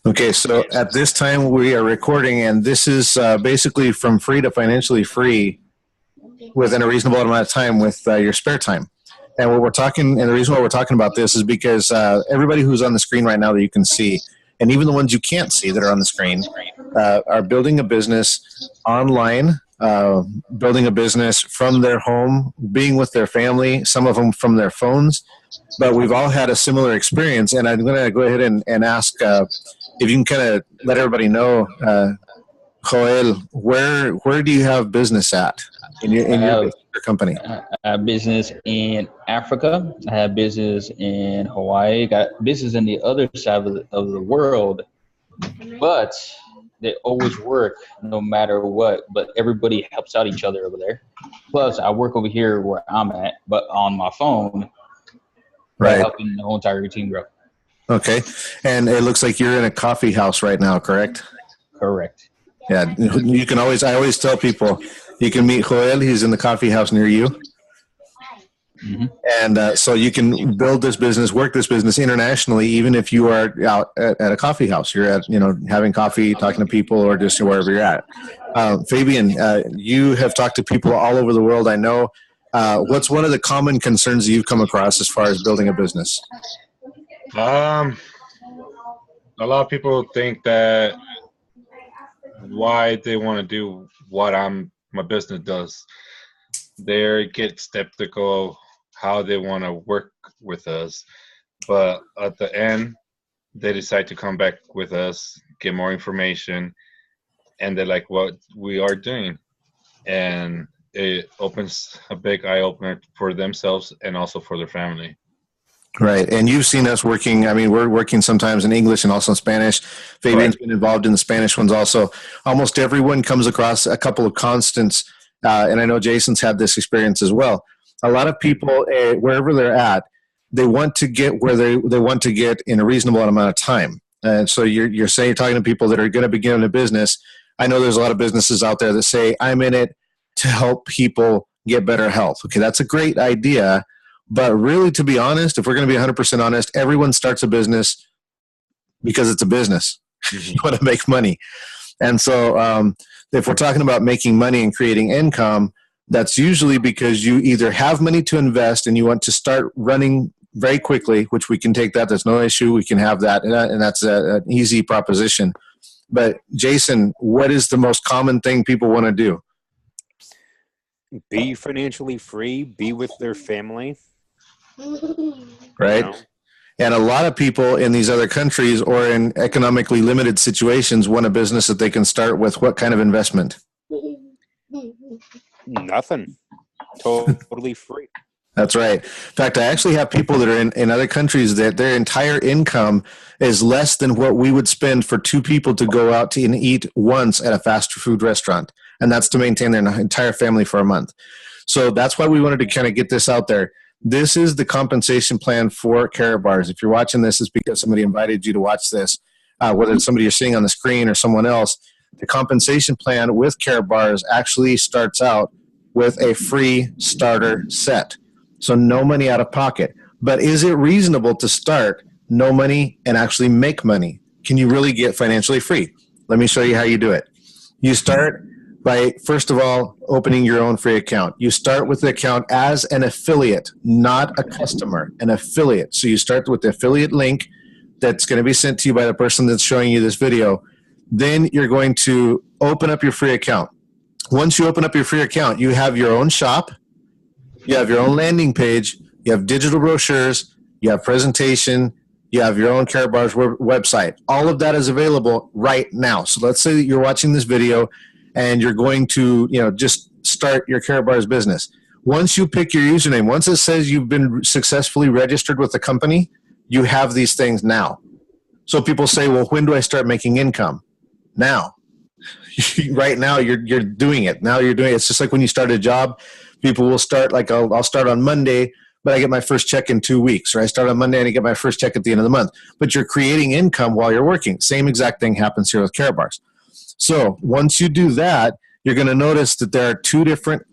Okay, so at this time we are recording, and this is basically from free to financially free within a reasonable amount of time with your spare time. And what we're talking, and the reason why we're talking about this is because everybody who's on the screen right now that you can see, and even the ones you can't see that are on the screen, are building a business online, building a business from their home, being with their family, some of them from their phones. But we've all had a similar experience, and I'm going to go ahead and ask if you can kind of let everybody know, Joel, where do you have business at I in have your company? I have business in Africa. I have business in Hawaii. Got business in the other side of the world, but they always work no matter what. But everybody helps out each other over there. Plus, I work over here where I'm at, but on my phone, by Right. helping the whole entire team grow. Okay. And it looks like you're in a coffee house right now, correct? Correct. Yeah. You can always, I always tell people, you can meet Joel. He's in the coffee house near you. hmm And so you can build this business, work this business internationally, even if you are out at a coffee house. You're at, having coffee, talking to people, or just wherever you're at. Fabian, you have talked to people all over the world. I know. What's one of the common concerns that you've come across as far as building a business? Um, a lot of people think that why they want to do what my business does. They get skeptical how they want to work with us, but at the end, they decide to come back with us, get more information, and they like what we are doing, and it opens a big eye opener for themselves and also for their family. Right. And you've seen us working. I mean, we're working sometimes in English and also in Spanish. Fabian's Right. been involved in the Spanish ones also. Almost everyone comes across a couple of constants. And I know Jason's had this experience as well. A lot of people, wherever they're at, they want to get where they want to get in a reasonable amount of time. And so you're saying, you're talking to people that are going to begin a business. I know there's a lot of businesses out there that say, I'm in it to help people get better health. Okay, that's a great idea. But really, to be honest, if we're going to be 100% honest, everyone starts a business because it's a business. You want to make money. And so if we're talking about making money and creating income, that's usually because you either have money to invest and you want to start running very quickly, which we can take that. There's no issue. We can have that. And that's an easy proposition. But Jason, what is the most common thing people want to do? Be financially free, be with their family. Right. You know? And a lot of people in these other countries or in economically limited situations want a business that they can start with what kind of investment? Nothing. Totally free. That's right. In fact, I actually have people that are in other countries that their entire income is less than what we would spend for two people to go out to and eat once at a fast food restaurant. And that's to maintain their entire family for a month. So that's why we wanted to kind of get this out there. This is the compensation plan for Karatbars. If you're watching this, it's because somebody invited you to watch this, whether it's somebody you're seeing on the screen or someone else. The compensation plan with Karatbars actually starts out with a free starter set. So no money out of pocket. But is it reasonable to start no money and actually make money? Can you really get financially free? Let me show you how you do it. You start by, first of all, opening your own free account. You start with the account as an affiliate, not a customer, an affiliate. So you start with the affiliate link that's going to be sent to you by the person that's showing you this video. Then you're going to open up your free account. Once you open up your free account, you have your own shop, you have your own landing page, you have digital brochures, you have presentation, you have your own Karatbars website. All of that is available right now. So let's say that you're watching this video and you're going to, just start your Karatbars business. Once you pick your username, once it says you've been successfully registered with the company, you have these things now. So people say, well, when do I start making income? Now. Right now, you're doing it. Now you're doing it. It's just like when you start a job, people will start, like I'll start on Monday, but I get my first check in 2 weeks. Or I start on Monday and I get my first check at the end of the month. But you're creating income while you're working. Same exact thing happens here with Karatbars. So once you do that, you're going to notice that there are two different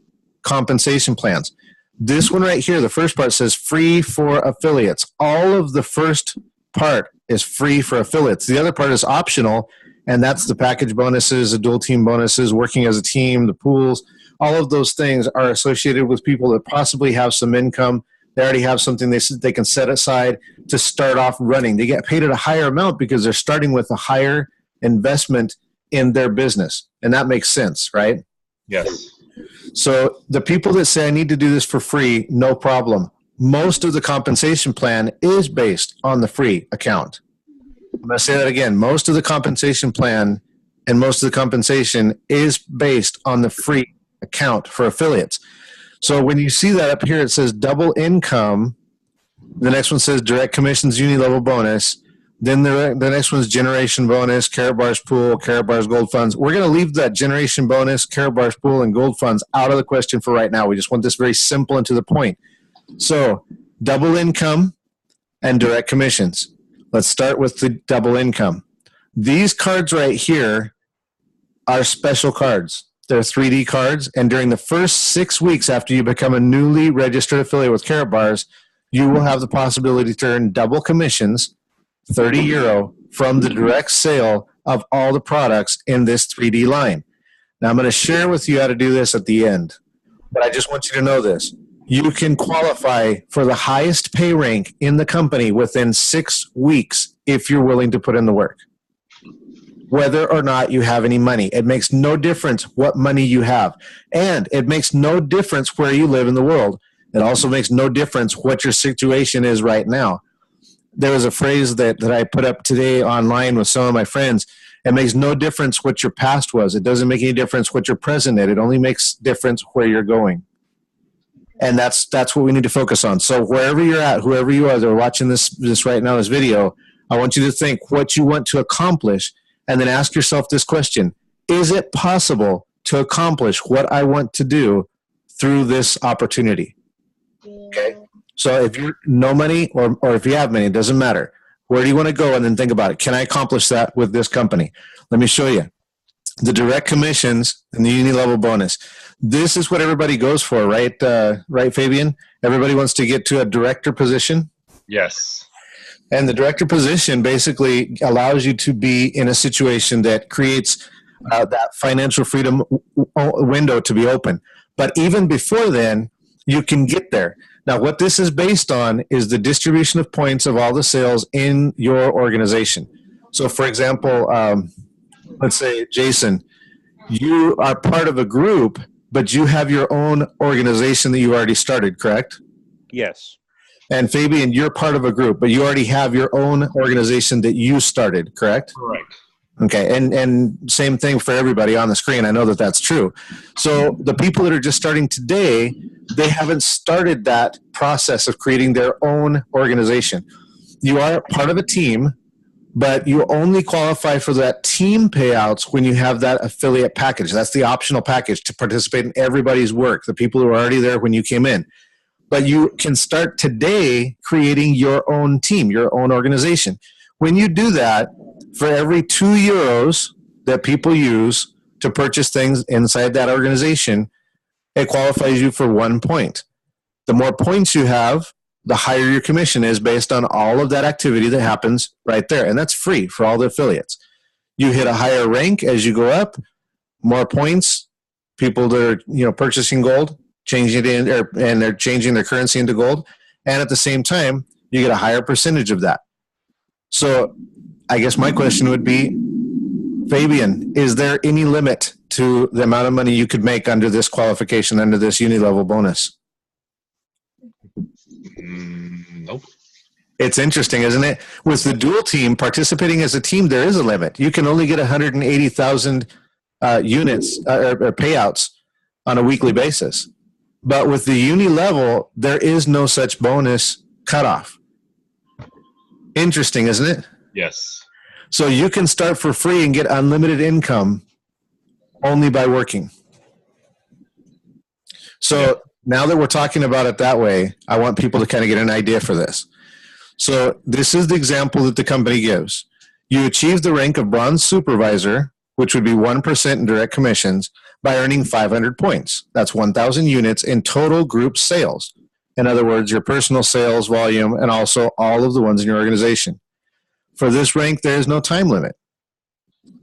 compensation plans. This one right here, the first part says free for affiliates. All of the first part is free for affiliates. The other part is optional, and that's the package bonuses, the dual team bonuses, working as a team, the pools. All of those things are associated with people that possibly have some income. They already have something they can set aside to start off running. They get paid at a higher amount because they're starting with a higher investment in their business. And that makes sense, right? Yes. So the people that say, I need to do this for free, no problem. Most of the compensation plan is based on the free account. I'm going to say that again. Most of the compensation plan and most of the compensation is based on the free account for affiliates. So when you see that up here, it says double income. The next one says direct commissions, uni-level bonus. Then the next one's generation bonus, Karatbars pool, Karatbars gold funds. We're going to leave that generation bonus, Karatbars pool, and gold funds out of the question for right now. We just want this very simple and to the point. So double income and direct commissions. Let's start with the double income. These cards right here are special cards. They're 3D cards, and during the first 6 weeks after you become a newly registered affiliate with Karatbars, you will have the possibility to earn double commissions, €30, from the direct sale of all the products in this 3D line. Now, I'm going to share with you how to do this at the end, but I just want you to know this. You can qualify for the highest pay rank in the company within 6 weeks if you're willing to put in the work, whether or not you have any money. It makes no difference what money you have. And it makes no difference where you live in the world. It also makes no difference what your situation is right now. There was a phrase that I put up today online with some of my friends. It makes no difference what your past was. It doesn't make any difference what your present is. It only makes difference where you're going. And that's what we need to focus on. So wherever you're at, whoever you are, they're watching this right now, this video, I want you to think what you want to accomplish. And then ask yourself this question: is it possible to accomplish what I want to do through this opportunity? Okay. So if you're no money or if you have money, it doesn't matter. Where do you want to go? And then think about it. Can I accomplish that with this company? Let me show you. The direct commissions and the uni-level bonus. This is what everybody goes for, right? Right, Fabian? Everybody wants to get to a director position. Yes. And the director position basically allows you to be in a situation that creates that financial freedom window to be open. But even before then, you can get there. Now, what this is based on is the distribution of points of all the sales in your organization. So, for example, let's say, Jason, you are part of a group, but you have your own organization that you already started, correct? Yes. And Fabian, you're part of a group, but you already have your own organization that you started, correct? Correct. Okay, and same thing for everybody on the screen. I know that that's true. So the people that are just starting today, they haven't started that process of creating their own organization. You are part of a team, but you only qualify for that team payouts when you have that affiliate package. That's the optional package to participate in everybody's work, the people who are already there when you came in. But you can start today creating your own team, your own organization. When you do that, for every €2 that people use to purchase things inside that organization, it qualifies you for 1 point. The more points you have, the higher your commission is based on all of that activity that happens right there. And that's free for all the affiliates. You hit a higher rank as you go up, more points, people that are purchasing gold, changing it in, and they're changing their currency into gold. And at the same time, you get a higher percentage of that. So I guess my question would be, Fabian, is there any limit to the amount of money you could make under this qualification, under this uni-level bonus? Nope. It's interesting, isn't it? With the dual team, participating as a team, there is a limit. You can only get 180,000 units or payouts on a weekly basis. But with the uni level, there is no such bonus cutoff. Interesting, isn't it? Yes. So you can start for free and get unlimited income only by working. So now that we're talking about it that way, I want people to kind of get an idea for this. So this is the example that the company gives. You achieve the rank of bronze supervisor, which would be 1% in direct commissions, by earning 500 points. That's 1,000 units in total group sales. In other words, your personal sales volume and also all of the ones in your organization. For this rank, there is no time limit.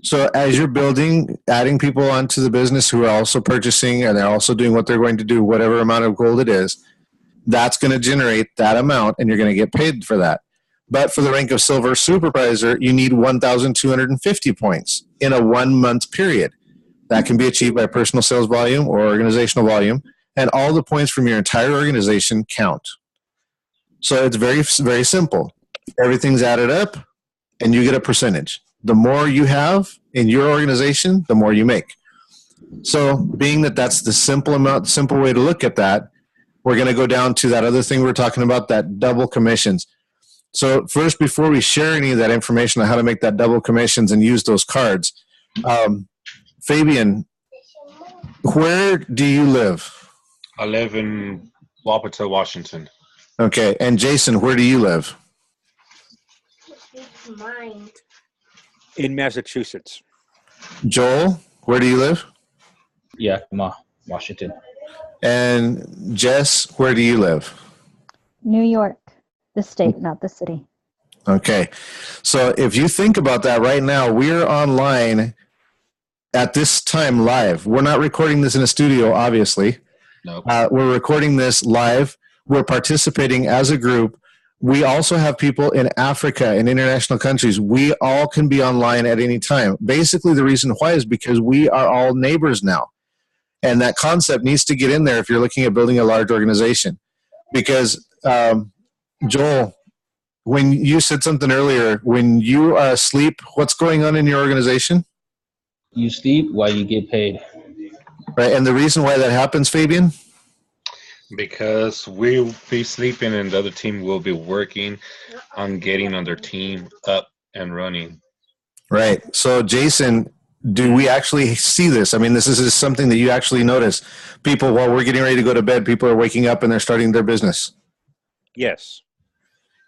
So as you're building, adding people onto the business who are also purchasing and they're also doing what they're going to do, whatever amount of gold it is, that's going to generate that amount and you're going to get paid for that. But for the rank of silver supervisor, you need 1,250 points in a 1 month period. That can be achieved by personal sales volume or organizational volume, and all the points from your entire organization count. So it's very, very simple. Everything's added up and you get a percentage. The more you have in your organization, the more you make. So being that that's the simple way to look at that, we're going to go down to that other thing we were talking about, that double commissions. So first, before we share any of that information on how to make that double commissions and use those cards, Fabian, where do you live? I live in Wapato, Washington. Okay. And Jason, where do you live? Mine. In Massachusetts. Joel, where do you live? Yakima, Washington. And Jess, where do you live? New York, the state, not the city. Okay. So if you think about that right now, we're online at this time live. We're not recording this in a studio, obviously. Nope. We're recording this live. We're participating as a group. We also have people in Africa and international countries. We all can be online at any time. Basically, the reason why is because we are all neighbors now. And that concept needs to get in there if you're looking at building a large organization. Because, Joel, when you said something earlier, when you are asleep, what's going on in your organization? You sleep while you get paid. Right. And the reason why that happens, Fabian? Because we'll be sleeping and the other team will be working on getting on their team up and running. Right. So, Jason, do we actually see this? I mean, this is something that you actually notice. People, while we're getting ready to go to bed, people are waking up and they're starting their business. Yes.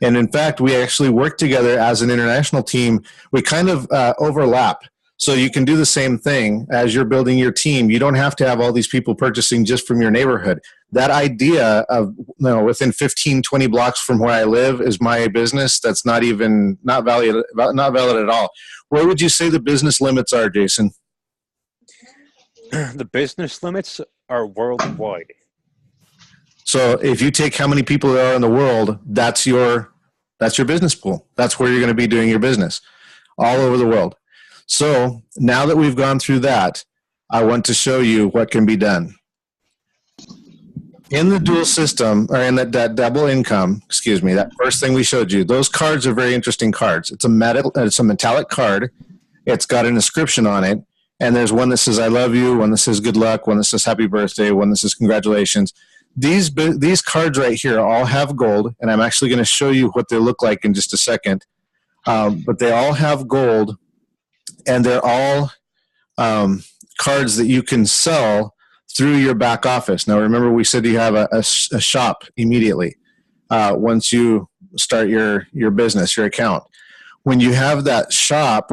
And in fact, we actually work together as an international team. We kind of overlap. So you can do the same thing as you're building your team. You don't have to have all these people purchasing just from your neighborhood. That idea of, within 15, 20 blocks from where I live is my business, that's not valid at all. Where would you say the business limits are, Jason? The business limits are worldwide. So if you take how many people there are in the world, that's your business pool. That's where you're going to be doing your business all over the world. So now that we've gone through that, I want to show you what can be done. In the dual system, or in that double income, that first thing we showed you, those cards are very interesting cards. It's a metallic card. It's got an inscription on it. And there's one that says, I love you, one that says good luck, one that says happy birthday, one that says congratulations. These cards right here all have gold, and I'm actually going to show you what they look like in just a second. But they all have gold, and they're all cards that you can sell through your back office. Now, remember, we said you have a shop immediately once you start your business, your account. When you have that shop,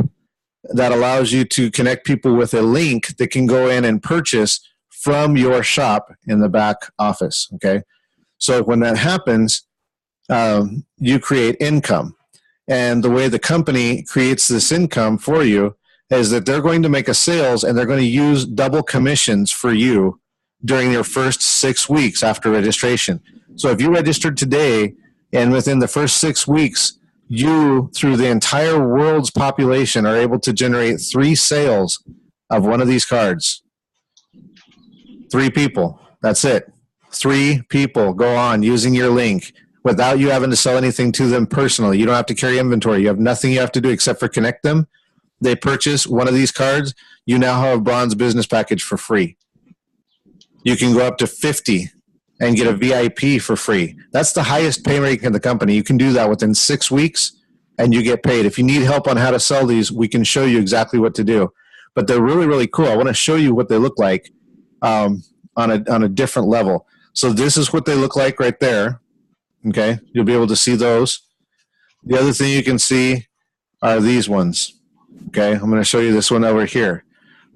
that allows you to connect people with a link that can go in and purchase from your shop in the back office. Okay, so when that happens, you create income, and the way the company creates this income for you is that they're going to make a sales and they're going to use double commissions for you during your first 6 weeks after registration. So if you registered today and within the first 6 weeks, you, through the entire world's population, are able to generate 3 sales of one of these cards. 3 people. That's it. 3 people go on using your link without you having to sell anything to them personally. You don't have to carry inventory. You have nothing you have to do except for connect them. They purchase one of these cards. You now have a bronze business package for free. You can go up to 50 and get a VIP for free. That's the highest pay rate in the company. You can do that within 6 weeks and you get paid. If you need help on how to sell these, we can show you exactly what to do. But they're really, really cool. I want to show you what they look like on a different level. So this is what they look like right there. Okay, you'll be able to see those. The other thing you can see are these ones. Okay, I'm going to show you this one over here.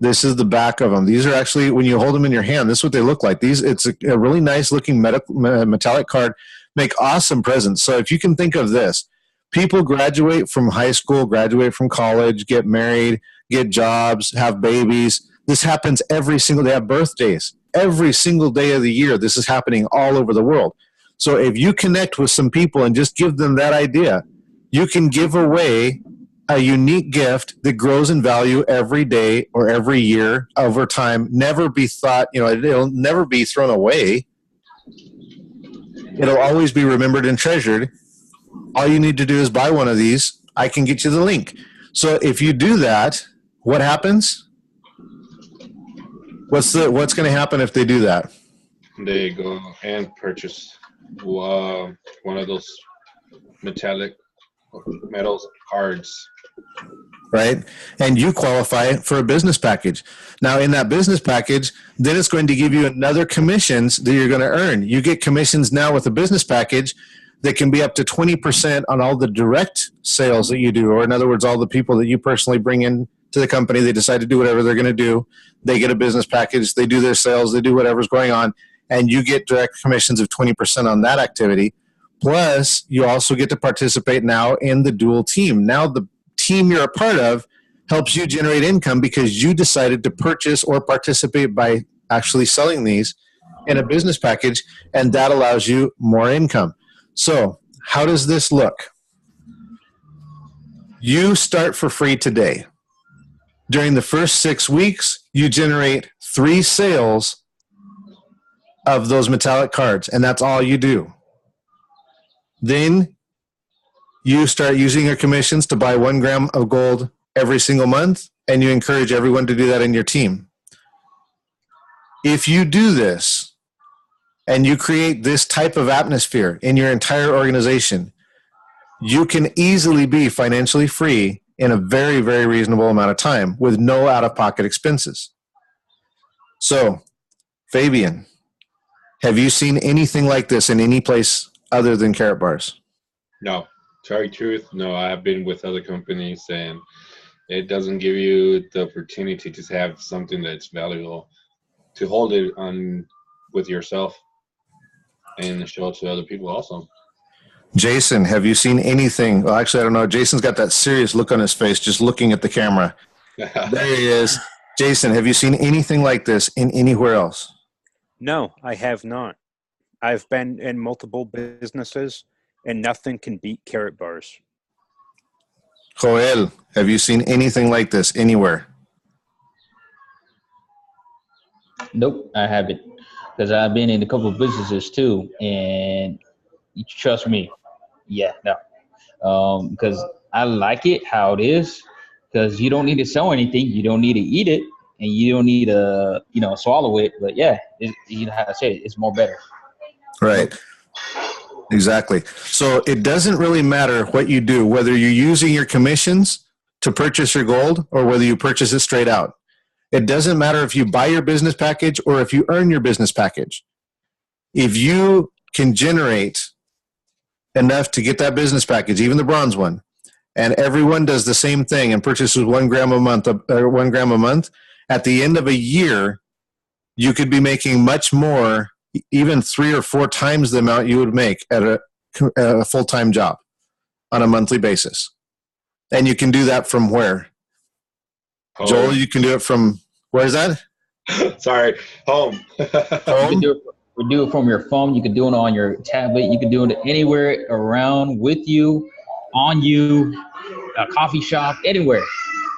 This is the back of them. These are actually, when you hold them in your hand, this is what they look like. It's a really nice looking metallic card. Make awesome presents. So if you can think of this, People graduate from high school, graduate from college, get married, get jobs, have babies. This happens every single day. Have birthdays every single day of the year. This is happening all over the world. So if you connect with some people and just give them that idea, you can give away a unique gift that grows in value every day or every year over time. Never be thought, it'll never be thrown away. It'll always be remembered and treasured. All you need to do is buy one of these. I can get you the link. So if you do that, what happens? What's going to happen if they do that? They go and purchase one of those metallic metals cards. Right? And you qualify for a business package. Now, in that business package, then it's going to give you another commissions that you're going to earn. You get commissions now with a business package that can be up to 20% on all the direct sales that you do, or in other words, all the people that you personally bring in to the company. They decide to do whatever they're going to do. They get a business package. They do their sales. They do whatever's going on. And you get direct commissions of 20% on that activity. Plus, you also get to participate now in the dual team. Now, the team you're a part of helps you generate income because you decided to purchase or participate by actually selling these in a business package, and that allows you more income. So, how does this look? You start for free today. During the first 6 weeks, you generate 3 sales of those metallic cards, and that's all you do. Then you start using your commissions to buy 1 gram of gold every single month, and you encourage everyone to do that in your team. If you do this and you create this type of atmosphere in your entire organization, you can easily be financially free in a very, very reasonable amount of time with no out-of-pocket expenses. So, Fabian, have you seen anything like this in any place other than Karatbars? No, tell you the truth, no. I have been with other companies, and it doesn't give you the opportunity to have something that's valuable, to hold it on with yourself and show it to other people also. Jason, have you seen anything? Well, actually, I don't know. Jason's got that serious look on his face just looking at the camera. There he is. Jason, have you seen anything like this in anywhere else? No, I have not. I've been in multiple businesses, and nothing can beat Karatbars. Joel, have you seen anything like this anywhere? Nope, I haven't. Because I've been in a couple of businesses too, and you trust me, yeah, no. Because I like it how it is, because you don't need to sell anything, you don't need to eat it, and you don't need to, swallow it. But yeah, you know how to say it, it's more better. Right. Exactly. So it doesn't really matter what you do, whether you're using your commissions to purchase your gold or whether you purchase it straight out. It doesn't matter if you buy your business package or if you earn your business package. If you can generate enough to get that business package, even the bronze one, and everyone does the same thing and purchases 1 gram a month, at the end of a year, you could be making much more, even 3 or 4 times the amount you would make at a full-time job on a monthly basis. And you can do that from where? Home. Joel, you can do it from, where is that? Sorry, home. Home? You can do it from your phone. You can do it on your tablet. You can do it anywhere around with you, on you, a coffee shop, anywhere.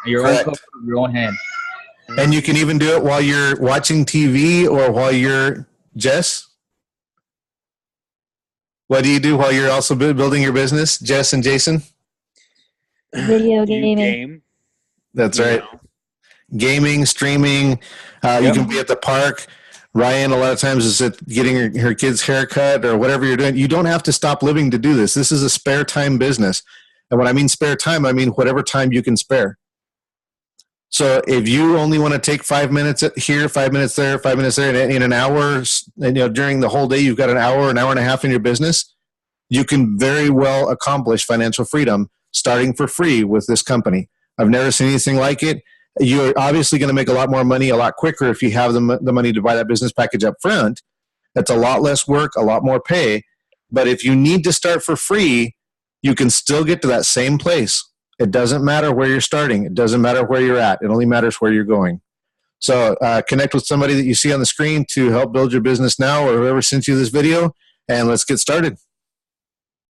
Your own cup, your own hand. And you can even do it while you're watching TV or while you're, Jess? What do you do while you're also building your business, Jess and Jason? Video You gaming. game. That's you right. know. Gaming, streaming. You can be at the park. Ryan, a lot of times, is at getting her kid's haircut or whatever you're doing. You don't have to stop living to do this. This is a spare time business. And when I mean spare time, I mean whatever time you can spare. So if you only want to take 5 minutes here, 5 minutes there, 5 minutes there, and in an hour, and, during the whole day, you've got an hour and a half in your business, you can very well accomplish financial freedom starting for free with this company. I've never seen anything like it. You're obviously going to make a lot more money a lot quicker if you have the money to buy that business package up front. That's a lot less work, a lot more pay. But if you need to start for free, you can still get to that same place. It doesn't matter where you're starting. It doesn't matter where you're at. It only matters where you're going. So connect with somebody that you see on the screen to help build your business now, or whoever sent you this video, and let's get started.